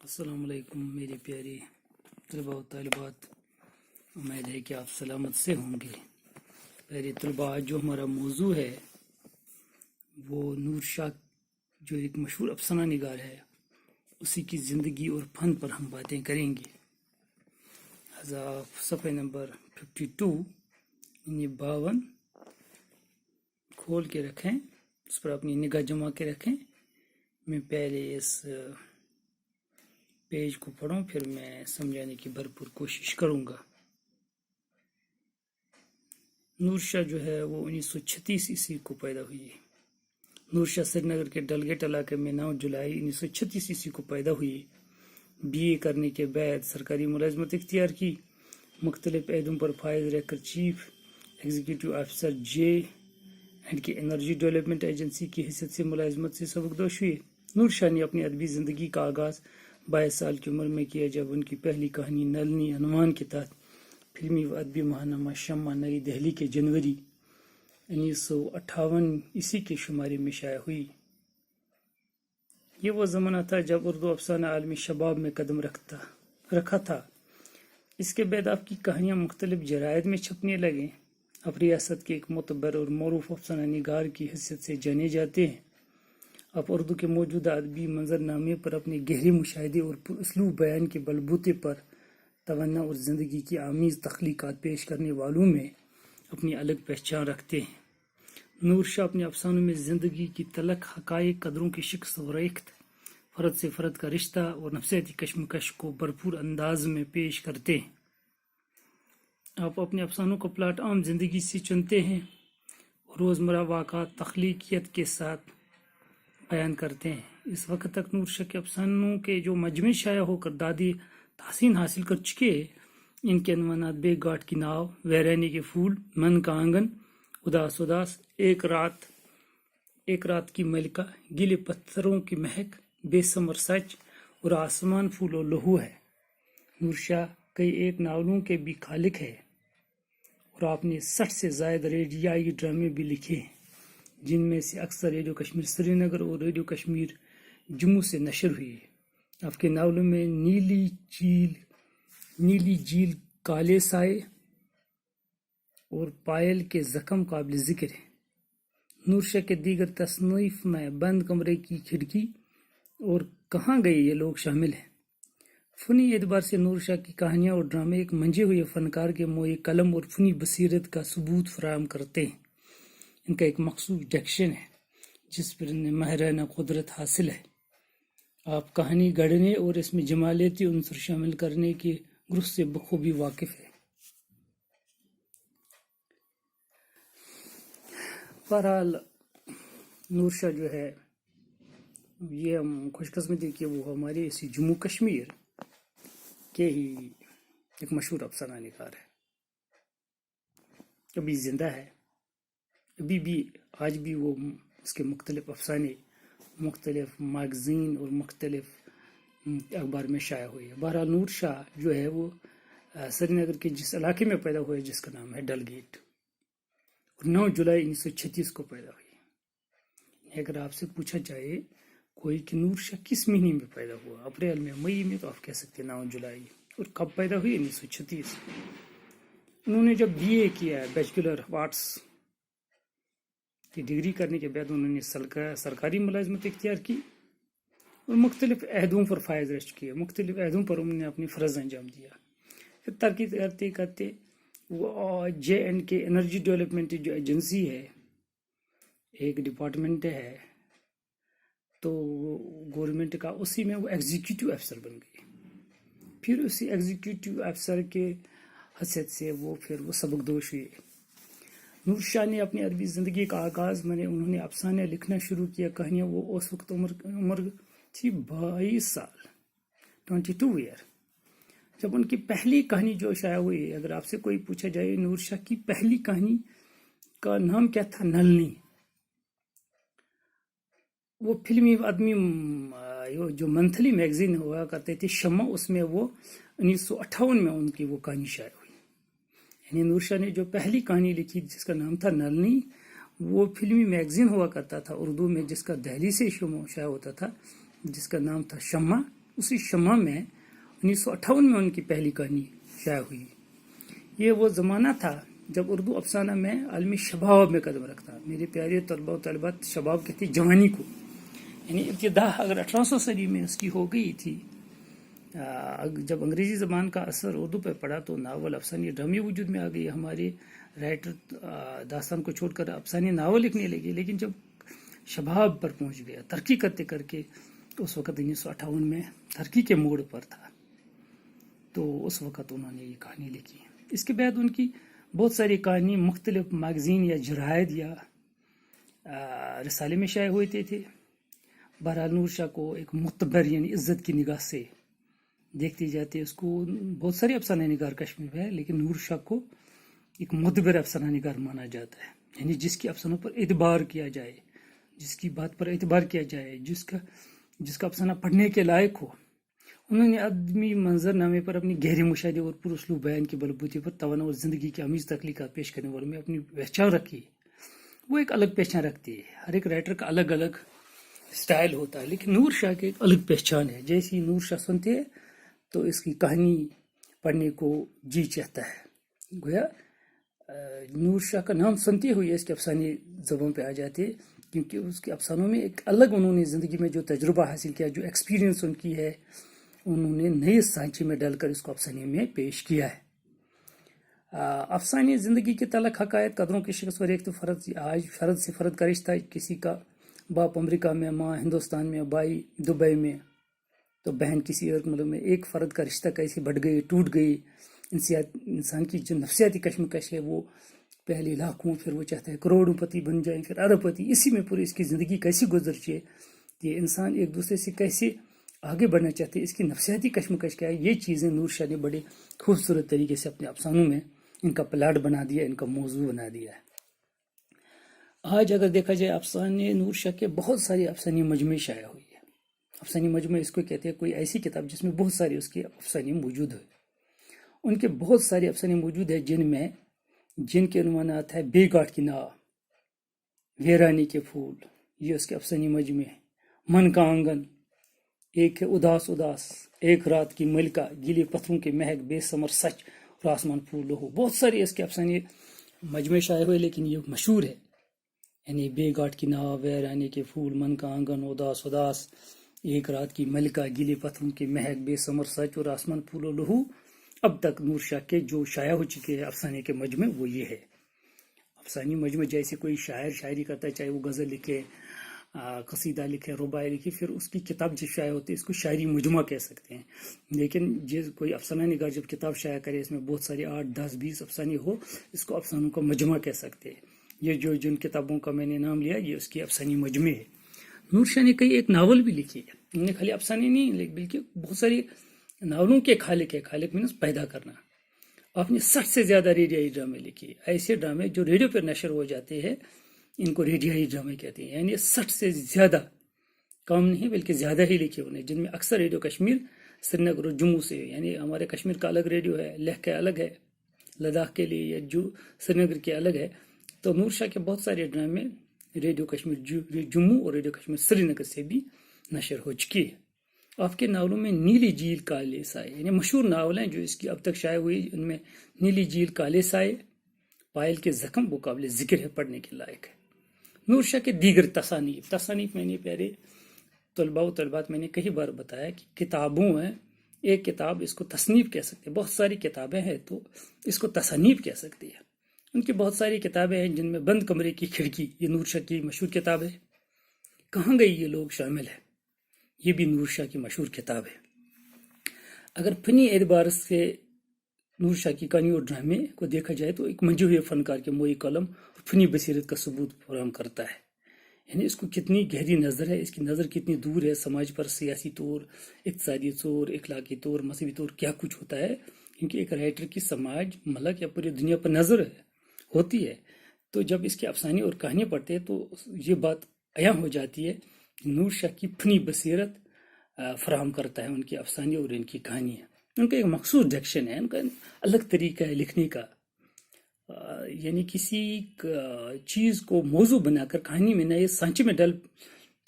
السلام علیکم میری پیاری طلباء و طالبات، امید ہے کہ آپ سلامت سے ہوں گے۔ پیاری طلباء، آج جو ہمارا موضوع ہے وہ نور شاہ جو ایک مشہور افسانہ نگار ہے اسی کی زندگی اور فن پر ہم باتیں کریں گے۔ لہذا آپ صفحہ نمبر 52 یعنی 52 کھول کے رکھیں، اس پر اپنی نگاہ جما کے رکھیں۔ میں پہلے اس پیج کو پڑھوں، پھر میں سمجھانے کی بھرپور کوشش کروں گا۔ نور شاہ جو ہے وہ 1936 عیسوی کو پیدا ہوئی۔ نور شاہ سری نگر کے ڈل گیٹ علاقے میں 9 جولائی 1936 عیسوی کو پیدا ہوئی۔ بی اے کرنے کے بعد سرکاری ملازمت اختیار کی۔ مختلف عہدوں پر فائز رہ کر chief executive officer J and کے انرجی ڈیولپمنٹ ایجنسی کی حیثیت سے ملازمت سے سبکدوش ہوئے۔ نور شاہ نے اپنی ادبی زندگی کا آغاز 22 سال کی عمر میں کیا، جب ان کی پہلی کہانی نلنی عنوان کے تحت فلمی و ادبی ماہنامہ شمع نئی دہلی کے جنوری 1958 عیسوی کے شمارے میں شائع ہوئی۔ یہ وہ زمانہ تھا جب اردو افسانہ عالمی شباب میں قدم رکھا تھا۔ اس کے بعد آپ کی کہانیاں مختلف جرائد میں چھپنے لگیں۔ آپ ریاست کے ایک معتبر اور معروف افسانہ نگار کی حیثیت سے جانے جاتے ہیں۔ آپ اردو کے موجودہ ادبی منظرنامے پر اپنے گہرے مشاہدے اور پراسلوب بیان کے بلبوتے پر توانا اور زندگی کی آمیز تخلیقات پیش کرنے والوں میں اپنی الگ پہچان رکھتے ہیں۔ نور شاہ اپنے افسانوں میں زندگی کی تلخ حقائق، قدروں کی شکست و ریخت، فرد سے فرد کا رشتہ اور نفسیاتی کشمکش کو بھرپور انداز میں پیش کرتے ہیں۔ آپ اپنے افسانوں کا پلاٹ عام زندگی سے چنتے ہیں اور روزمرہ واقعات تخلیقیت کے ساتھ بیان کرتے ہیں۔ اس وقت تک نور شاہ کے افسانوں کے جو مجموعے شائع ہو کر دادی تحسین حاصل کر چکے، ان کے عنوانات بیک گھاٹ کی ناؤ، ویرانے کے پھول، من کا آنگن، اداس اداس، ایک رات کی ملکہ، گیلے پتھروں کی مہک، بے ثمر سچ اور آسمان پھول و لہو ہے۔ نور شاہ کئی ایک ناولوں کے بھی خالق ہے اور آپ نے 60 سے زائد ریڈیائی ڈرامے بھی لکھے ہیں، جن میں سے اکثر ریڈیو کشمیر سری نگر اور ریڈیو کشمیر جموں سے نشر ہوئی ہے۔ آپ کے ناولوں میں نیلی جھیل، کالے سائے اور پائل کے زخم قابل ذکر ہیں۔ نور شاہ کے دیگر تصنیف میں بند کمرے کی کھڑکی اور کہاں گئے یہ لوگ شامل ہیں۔ فنی اعتبار سے نور شاہ کی کہانیاں اور ڈرامے ایک منجھے ہوئے فنکار کے موئے قلم اور فنی بصیرت کا ثبوت فراہم کرتے ہیں۔ ان کا ایک مخصوص ڈکشن ہے جس پر انہیں ماہرانہ قدرت حاصل ہے۔ آپ کہانی گڑھنے اور اس میں جمالیاتی عنصر شامل کرنے کے گرفت سے بخوبی واقف ہے۔ بہرحال نور شاہ جو ہے یہ ہم خوش قسمتی کہ وہ ہمارے اسی جموں کشمیر کے ہی ایک مشہور افسانہ نگار ہے، ابھی زندہ ہے۔ ابھی بھی آج بھی وہ اس کے مختلف افسانے مختلف میگزین اور مختلف اخبار میں شائع ہوئی ہے۔ بہرحال نور شاہ جو ہے وہ سری نگر کے جس علاقے میں پیدا ہوئے جس کا نام ہے ڈل گیٹ، اور 9 جولائی 1936 کو پیدا ہوئی۔ اگر آپ سے پوچھا جائے کوئی کہ نور شاہ کس مہینے میں پیدا ہوا، اپریل میں، مئی میں، تو آپ کہہ سکتے ہیں 9 جولائی۔ اور کب پیدا ہوئی؟ 1936۔ انہوں نے جب بی اے کیا ہے، بیچلر آف آرٹس کی ڈگری کرنے کے بعد انہوں نے سرکاری ملازمت اختیار کی اور مختلف عہدوں پر فائز رہ چکی ہے۔ مختلف عہدوں پر انہوں نے اپنی فرض انجام دیا۔ پھر ترقی کرتے کرتے وہ جے اینڈ کے انرجی ڈیولپمنٹ جو ایجنسی ہے، ایک ڈپارٹمنٹ ہے تو گورنمنٹ کا، اسی میں وہ ایگزیکٹو افسر بن گئے۔ پھر اسی ایگزیکٹو افسر کے حیثیت سے وہ سبکدوش ہوئے۔ نور شاہ نے اپنی ادبی زندگی کا آغاز انہوں نے افسانے لکھنا شروع کیا، کہانیاں، وہ اس وقت عمر تھی 22 سال، 22 ایئر، جب ان کی پہلی کہانی جو شائع ہوئی۔ اگر آپ سے کوئی پوچھا جائے نور شاہ کی پہلی کہانی کا نام کیا تھا، نلنی، وہ فلمی آدمی جو منتھلی میگزین ہوا کرتے تھے شمع، اس میں وہ 1958 میں ان کی وہ کہانی شائع ہوئی۔ یعنی نور شاہ نے جو پہلی کہانی لکھی جس کا نام تھا نلنی، وہ فلمی میگزین ہوا کرتا تھا اردو میں، جس کا دہلی سے شائع ہوتا تھا، جس کا نام تھا شمع، اسی شمع میں 1958 میں ان کی پہلی کہانی شائع ہوئی. یہ وہ زمانہ تھا جب اردو افسانہ میں عالمی شباب میں قدم رکھتا. میرے پیارے طلباء و طالبات، شباب کہتے ہیں جوانی کو، یعنی ابتدا اگر 1800 صدی میں اس کی ہو گئی تھی. جب انگریزی زبان کا اثر اردو پہ پڑا تو ناول، افسانے، ڈرامے وجود میں آ گئی. ہمارے رائٹر داستان کو چھوڑ کر افسانے، ناول لکھنے لگے. لیکن جب شباب پر پہنچ گیا، ترقی کرتے کر کے، اس وقت 1958 میں ترقی کے موڑ پر تھا، تو اس وقت انہوں نے یہ کہانی لکھی. اس کے بعد ان کی بہت ساری کہانی مختلف میگزین یا جرائد یا رسالے میں شائع ہوتے تھے. بہرحال نور شاہ کو ایک معتبر یعنی عزت کی نگاہ سے دیکھتے جاتے. اس کو بہت سارے افسانہ نگار کشمیر میں ہے، لیکن نور شاہ کو ایک معتبر افسانہ نگار مانا جاتا ہے. یعنی جس کے افسانوں پر اعتبار کیا جائے، جس کی بات پر اعتبار کیا جائے، جس کا افسانہ پڑھنے کے لائق ہو. انہوں نے آدمی منظر نامے پر اپنی گہرے مشاہدے اور پراسلوب بیان کے بلبوتے پر توانا اور زندگی کی امیز تخلیقات پیش کرنے والوں میں اپنی پہچان رکھی. وہ ایک الگ پہچان رکھتے ہیں. ہر ایک رائٹر کا الگ الگ سٹائل ہوتا ہے، لیکن نور شاہ کی ایک الگ پہچان ہے. جیسی نور شاہ سنتے ہیں تو اس کی کہانی پڑھنے کو جی چاہتا ہے. گویا نور شاہ کا نام سنتے ہوئے اس کے افسانے زبان پہ آ جاتے، کیونکہ اس کے افسانوں میں ایک الگ انہوں نے زندگی میں جو تجربہ حاصل کیا، جو ایکسپیرینس ان کی ہے، انہوں نے نئے سانچے میں ڈال کر اس کو افسانے میں پیش کیا ہے. افسانے زندگی کے تلخ حقائق، قدروں کی شکست اور ایک تو آج فرد سے فرد کا رشتہ، کسی کا باپ امریکہ میں، ماں ہندوستان میں، بھائی دبئی میں، تو بہن کسی اور ملک میں. ایک فرد کا رشتہ کیسے بڑھ گئی، ٹوٹ گئی. انسان کی جو نفسیاتی کشمکش ہے، وہ پہلے لاکھوں، پھر وہ چاہتا ہے کروڑوں پتی بن جائیں، پھر ارب پتی. اسی میں پوری اس کی زندگی کیسی گزرتی ہے، یہ انسان ایک دوسرے سے کیسے آگے بڑھنا چاہتے ہیں، اس کی نفسیاتی کشمکش کیا ہے، یہ چیزیں نور شاہ نے بڑے خوبصورت طریقے سے اپنے افسانوں میں ان کا پلاٹ بنا دیا، ان کا موضوع بنا دیا ہے. آج اگر دیکھا جائے افسانے نور شاہ کے بہت سارے افسانے مجموعے شائع ہوئی ہے. افسانے مجموعے اس کو کہتے ہیں کوئی ایسی کتاب جس میں بہت سارے اس کے افسانے موجود ہیں. ان کے بہت سارے افسانے موجود ہیں جن کے عنوانات ہے بے گاٹ کی ناو، ویرانے کے پھول، یہ اس کے افسانے مجموعے ہیں. من کا آنگن، ایک ہے اداس اداس، ایک رات کی ملکہ، گیلے پتھروں کے مہک، بے ثمر سچ اور آسمان پھول لہو. بہت سارے اس کے افسانے مجموعے شائع ہوئے، لیکن یہ مشہور ہے. یعنی بے گاٹ کی ناو، ویرانے کے پھول، من کا آنگن، اداس اداس، ایک رات کی ملکہ، گیلے پتھروں کے مہک، بے ثمر سچ اور آسمان پھول و لہو. اب تک نور شاہ کے جو شائع ہو چکے ہیں افسانے کے مجموعے وہ یہ ہے. افسانی مجموعے جیسے کوئی شاعر شاعری کرتا ہے، چاہے وہ غزل لکھے، قصیدہ لکھے، رباعی لکھے، پھر اس کی کتاب جب شائع ہوتی ہے اس کو شاعری مجموعہ کہہ سکتے ہیں. لیکن کوئی افسانہ نگار جب کتاب شائع کرے، اس میں بہت سارے 8، 10، 20 افسانے ہو، اس کو افسانوں کا مجموعہ کہہ سکتے ہیں. یہ جن کتابوں کا میں نے نام لیا، یہ اس کی افسانی مجموعے ہے. نور شاہ نے کئی ایک ناول بھی لکھی ہے. انہوں نے خالی افسانے نہیں بلکہ بہت ساری ناولوں کے خالق ہے. خالق مینس پیدا کرنا. آپ نے 60 سے زیادہ ریڈیائی ڈرامے لکھے، ایسے ڈرامے جو ریڈیو پر نشر ہو جاتے ہیں، ان کو ریڈیائی ڈرامے کہتے ہیں. یعنی 60 سے زیادہ، کم نہیں بلکہ زیادہ ہی لکھے انہیں، جن میں اکثر ریڈیو کشمیر، سری نگر اور جموں سے. یعنی ہمارے کشمیر کا الگ ریڈیو ہے، لیہ کا الگ ہے، لداخ کے لیے، یا سری نگر کے الگ ہے. تو نور شاہ کے بہت سارے ڈرامے ریڈیو کشمیر جموں اور ریڈیو کشمیر سری نگر سے بھی نشر ہو چکی ہے. آپ کے ناولوں میں نیلی جھیل، کالے سائے، یعنی مشہور ناول ہیں جو اس کی اب تک شائع ہوئی. ان میں نیلی جھیل، کالے سائے، پائل کے زخم وہ قابل ذکر ہے، پڑھنے کے لائق ہے. نور شاہ کے دیگر تصانیف میں نے پیارے طلباء و طلبات میں نے کئی بار بتایا کہ کتابوں ہیں. ایک کتاب اس کو تصنیف کہہ سکتے ہیں، بہت ساری کتابیں ہیں تو اس کو تصانیف کہہ سکتے ہیں. ان کی بہت ساری کتابیں ہیں جن میں بند کمرے کی کھڑکی، یہ نور شاہ کی مشہور کتاب ہے. کہاں گئی یہ لوگ شامل ہے، یہ بھی نور شاہ کی مشہور کتاب ہے. اگر فنی اعتبار سے نور شاہ کی کہانی اور ڈرامے کو دیکھا جائے تو ایک منجو ہوئے فنکار کے موئی قلم اور فنی بصیرت کا ثبوت فراہم کرتا ہے. یعنی اس کو کتنی گہری نظر ہے، اس کی نظر کتنی دور ہے سماج پر، سیاسی طور، اقتصادی طور، اخلاقی طور، مذہبی طور کیا کچھ ہوتا ہے. کیونکہ ایک رائٹر کی سماج، ملک یا پوری دنیا پر نظر ہوتی ہے. تو جب اس کے افسانے اور کہانیاں پڑھتے ہیں تو یہ بات عیاں ہو جاتی ہے کہ نور شاہ کی فنی بصیرت فراہم کرتا ہے ان کے افسانے اور ان کی کہانیاں. ان کا ایک مخصوص ڈکشن ہے، ان کا الگ طریقہ ہے لکھنے کا. یعنی کسی چیز کو موضوع بنا کر کہانی میں نئے سانچے میں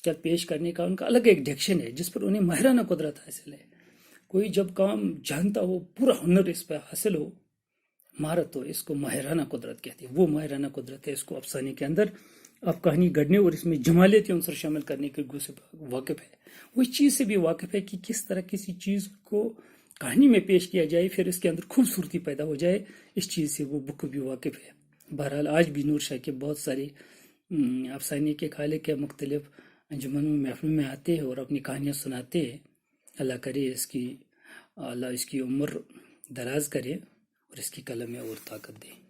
کا پیش کرنے کا ان کا الگ ایک ڈکشن ہے جس پر انہیں ماہرانہ قدرت حاصل ہے. کوئی جب کام جانتا ہو، پورا ہنر اس پہ حاصل ہو، مہارت ہو، اس کو ماہرانہ قدرت کہتے ہیں. وہ ماہرانہ قدرت ہے. اس کو افسانے کے اندر آپ کہانی گڑھنے اور اس میں جمالیتی عنصر شامل کرنے کے گو سے واقف ہے. وہ اس چیز سے بھی واقف ہے کہ کس طرح کسی چیز کو کہانی میں پیش کیا جائے، پھر اس کے اندر خوبصورتی پیدا ہو جائے. اس چیز سے وہ بک بھی واقف ہے. بہرحال آج بھی نور شاہ کے بہت سارے افسانے کے خالق مختلف انجمنوں میں محفلوں میں آتے ہیں اور اپنی کہانیاں سناتے ہیں. اللہ کرے اللہ اس کی عمر دراز کرے اور اس کی قلم میں اور طاقت دے.